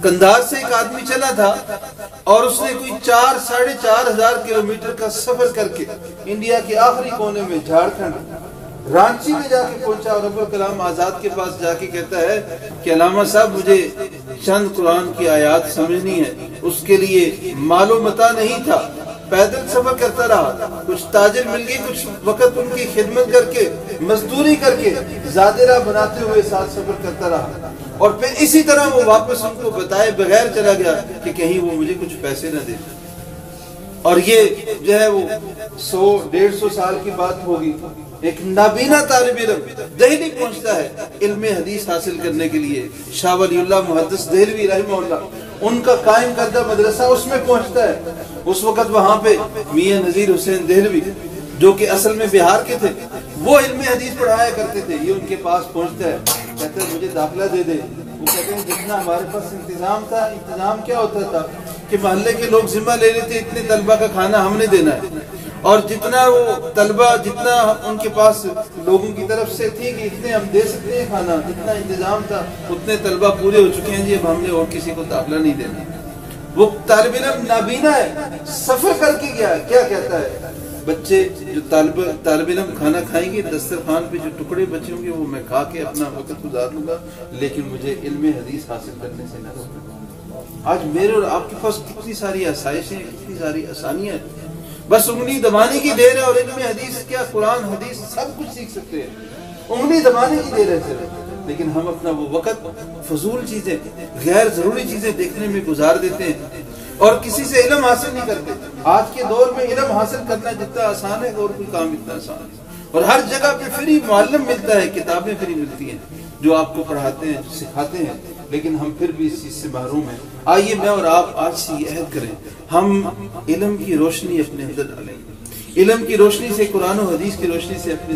کندھار سے ایک آدمی چلا تھا اور اس نے کوئی 4,500 کلومیٹر کا سفر کر کے انڈیا کے آخری کونے میں جھارکھنڈ رانچی میں جا کے پہنچا اور عبدالکلام آزاد کے پاس جا کے کہتا ہے کہ علامہ صاحب مجھے چند قرآن کی آیات سمجھنی ہے. اس کے لیے مال و متاع نہیں تھا، پیدل سفر کرتا رہا. کچھ تاجر مل گئے، کچھ وقت ان کی خدمت کر کے مزدوری کر کے زادرہ بناتے ہوئے ساتھ سفر کرتا رہا اور پھر اسی طرح وہ واپس ان کو بتائے بغیر چلا گیا کہ کہیں وہ مجھے کچھ پیسے نہ دے. اور یہ جو ہے وہ 100-150 سال کی بات ہوگی. ایک نابینا طالب علم دہلی پہنچتا ہے علم حدیث حاصل کرنے کے لیے. شاہ ولی اللہ محدث دہلوی رحمہ اللہ ان کا قائم کردہ مدرسہ اس میں پہنچتا ہے. اس وقت وہاں پہ میاں نذیر حسین دہلوی جو کہ اصل میں بہار کے تھے، وہ علم حدیث پڑھایا کرتے تھے. یہ ان کے پاس پہنچتا ہے، کہتا ہے مجھے داخلہ دے دے. وہ کہتے ہیں جتنا ہمارے پاس انتظام تھا، انتظام کیا ہوتا تھا کہ محلے کے لوگ ذمہ لے لیتے اتنے طلبہ کا کھانا ہم نے دینا ہے، اور جتنا وہ طلبہ جتنا ان کے پاس لوگوں کی طرف سے تھی کہ اتنے ہم دے سکتے ہیں کھانا، جتنا انتظام تھا اتنے طلبہ پورے ہو چکے ہیں جی، اب ہم نے اور کسی کو داخلہ نہیں دینا. وہ طالب علم نابینا ہے، سفر کر کے گیا. کیا کہتا ہے؟ بچے جو طالب علم کھانا کھائیں گے، دسترخوان پہ جو ٹکڑے بچے ہوں گے وہ میں کھا کے اپنا وقت گزار لوں گا، لیکن مجھے علم حدیث حاصل کرنے سے نہ روکنا. آج میرے اور آپ کے پاس کتنی ساری آسائشیں، کتنی ساری آسانیاں ہیں. بس انگلی دبانے کی دیر ہے اور علم حدیث کیا قرآن حدیث سب کچھ سیکھ سکتے ہیں. انگلی دبانے کی دیر ہے صرف. لیکن ہم اپنا وہ وقت فضول چیزیں، غیر ضروری چیزیں دیکھنے میں گزار دیتے ہیں اور کسی سے علم حاصل نہیں کرتے. آج کے دور میں علم حاصل کرنا جتنا آسان ہے اور کوئی کام اتنا آسان ہے. اور ہر جگہ پہ فری معلم ملتا ہے، کتابیں فری ملتی ہیں جو آپ کو پڑھاتے ہیں، جو سکھاتے ہیں، لیکن ہم پھر بھی اس چیز سے محروم ہیں. آئیے میں اور آپ آج سے یہ عہد کریں، ہم علم کی روشنی اپنے اندر ڈالیں، علم کی روشنی سے، قرآن و حدیث کی روشنی سے اپنے